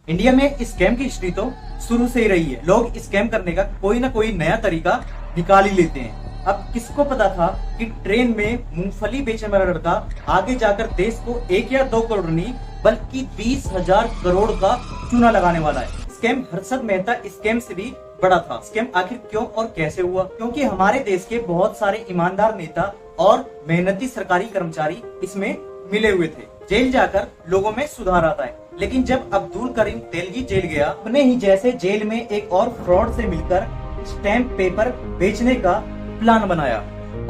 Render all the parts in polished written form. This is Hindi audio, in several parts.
इंडिया में स्कैम की हिस्ट्री तो शुरू से ही रही है। लोग स्कैम करने का कोई ना कोई नया तरीका निकाल ही लेते हैं। अब किसको पता था कि ट्रेन में मूंगफली बेचने वाला लड़का आगे जाकर देश को 1 या 2 करोड़ नहीं बल्कि 20,000 करोड़ का चूना लगाने वाला है। स्कैम हर्षद मेहता स्कैम से भी बड़ा था। स्कैम आखिर क्यों और कैसे हुआ? क्योंकि हमारे देश के बहुत सारे ईमानदार नेता और मेहनती सरकारी कर्मचारी इसमें मिले हुए थे। जेल जाकर लोगों में सुधार आता है। लेकिन जब अब्दुल करीम तेलगी जेल गया, अपने ही जैसे जेल में एक और फ्रॉड से मिलकर स्टैम्प पेपर बेचने का प्लान बनाया।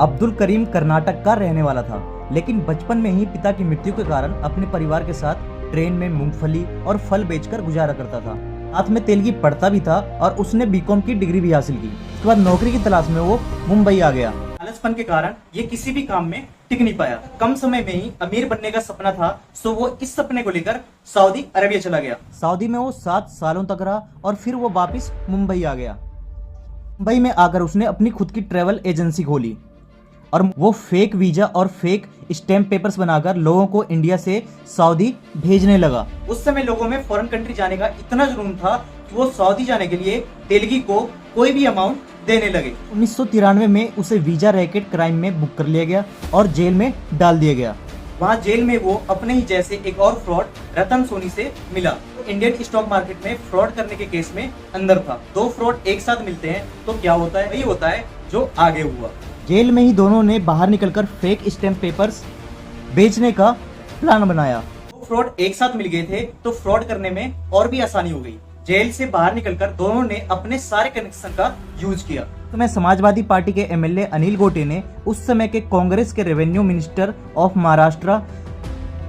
अब्दुल करीम कर्नाटक का रहने वाला था, लेकिन बचपन में ही पिता की मृत्यु के कारण अपने परिवार के साथ ट्रेन में मूंगफली और फल बेचकर गुजारा करता था। साथ में तेलगी पढ़ता भी था और उसने बीकॉम की डिग्री भी हासिल की। उसके बाद नौकरी की तलाश में वो मुंबई आ गया। आलसपन के कारण ये किसी भी काम में टिक नहीं पाया। कम समय में ही अमीर बनने का सपना था, सो वो इस सपने को लेकर सऊदी अरेबिया चला गया। सऊदी में वो 7 सालों तक रहा और फिर वो वापस मुंबई आ गया। मुंबई में आकर उसने अपनी खुद की ट्रेवल एजेंसी खोली और वो फेक वीजा और फेक स्टैम्प पेपर्स बनाकर लोगों को इंडिया से सऊदी भेजने लगा। उस समय लोगों में फॉरेन कंट्री जाने का इतना जुनून था कि वो सऊदी जाने के लिए तेलगी को कोई भी अमाउंट देने लगे। 1993 में उसे वीजा रैकेट क्राइम में बुक कर लिया गया और जेल में डाल दिया गया। वहाँ जेल में वो अपने ही जैसे एक और फ्रॉड रतन सोनी से मिला। इंडियन स्टॉक मार्केट में फ्रॉड करने के केस में अंदर था। 2 फ्रॉड एक साथ मिलते हैं तो क्या होता है? वही होता है जो आगे हुआ। जेल में ही दोनों ने बाहर निकलकर फेक स्टैम्प पेपर्स बेचने का प्लान बनाया। 2 फ्रॉड एक साथ मिल गए थे तो फ्रॉड करने में और भी आसानी हो गई। जेल से बाहर निकलकर दोनों ने अपने सारे कनेक्शन का यूज किया। तो मैं समाजवादी पार्टी के एमएलए अनिल गोटे ने उस समय के कांग्रेस के revenue minister of Maharashtra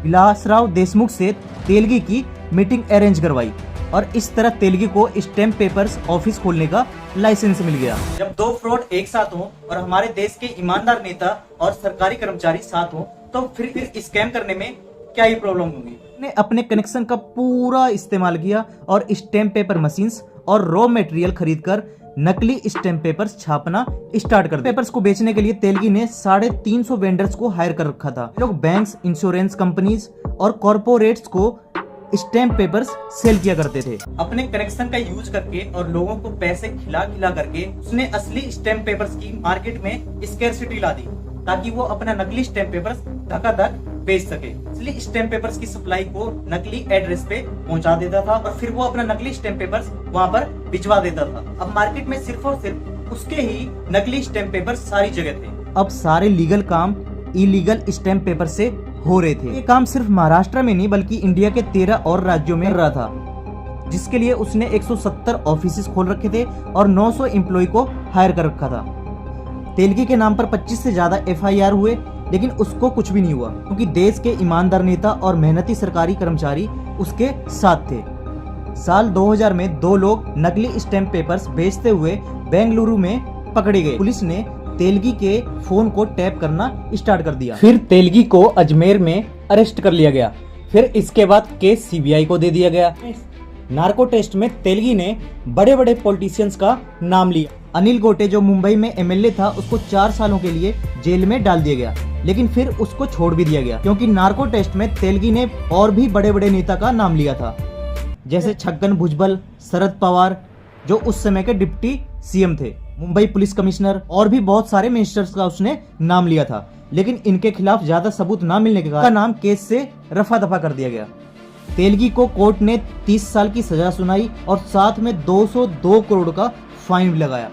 Vilasrao Deshmukh से तेलगी की मीटिंग अरेंज करवाई और इस तरह तेलगी को स्टैम्प पेपर्स ऑफिस खोलने का लाइसेंस मिल गया। जब 2 फ्रॉड एक साथ हो और हमारे देश के ईमानदार नेता और सरकारी कर्मचारी साथ हो तो फिर स्कैम करने में क्या ही प्रॉब्लम होगी। ने अपने कनेक्शन का पूरा इस्तेमाल किया और स्टैम्प पेपर मशीन्स और रॉ मटेरियल खरीदकर नकली स्टैम्प पेपर्स छापना स्टार्ट कर दिया। पेपर्स को बेचने के लिए तेलगी ने 350 वेंडर्स को हायर कर रखा था। लोग बैंक्स, इंश्योरेंस कंपनीज और कॉर्पोरेट्स को स्टैम्प पेपर्स सेल किया करते थे। अपने कनेक्शन का यूज करके और लोगों को पैसे खिला करके उसने असली स्टैम्प पेपर्स की मार्केट में स्कैरसिटी ला दी ताकि वो अपना नकली स्टैम्प पेपर्स धकाधक बेच सके। इसलिए स्टैम्प पेपर्स की सप्लाई को नकली एड्रेस पे पहुंचा देता था और फिर वो अपना नकली स्टैम्प पेपर्स वहां पर भिजवा देता था। अब मार्केट में सिर्फ और सिर्फ उसके ही नकली स्टैम्प पेपर्स सारी जगह थे। अब सारे लीगल काम इलीगल स्टैम्प पेपर से हो रहे थे। ये काम सिर्फ महाराष्ट्र में नहीं बल्कि इंडिया के 13 और राज्यों में रहा था, जिसके लिए उसने 170 ऑफिस खोल रखे थे और 900 एम्प्लॉय को हायर कर रखा था। तेलगी के नाम पर 25 से ज्यादा FIR हुए, लेकिन उसको कुछ भी नहीं हुआ क्योंकि देश के ईमानदार नेता और मेहनती सरकारी कर्मचारी उसके साथ थे। साल 2000 में 2 लोग नकली स्टैम्प पेपर्स बेचते हुए बेंगलुरु में पकड़े गए। पुलिस ने तेलगी के फोन को टैप करना स्टार्ट कर दिया। फिर तेलगी को अजमेर में अरेस्ट कर लिया गया। फिर इसके बाद केस CBI को दे दिया गया। नार्को टेस्ट में तेलगी ने बड़े बड़े पॉलिटिशियंस का नाम लिया। अनिल गोटे जो मुंबई में MLA था, उसको 4 सालों के लिए जेल में डाल दिया गया, लेकिन फिर उसको छोड़ भी दिया गया क्योंकि नार्को टेस्ट में तेलगी ने और भी बड़े बड़े नेता का नाम लिया था, जैसे छगन भुजबल, शरद पवार जो उस समय के डिप्टी CM थे, मुंबई पुलिस कमिश्नर और भी बहुत सारे मिनिस्टर्स का उसने नाम लिया था। लेकिन इनके खिलाफ ज्यादा सबूत न मिलने के कारण नाम केस से रफा दफा कर दिया गया। तेलगी को कोर्ट ने 30 साल की सजा सुनाई और साथ में 202 करोड़ का फाइन भी लगाया।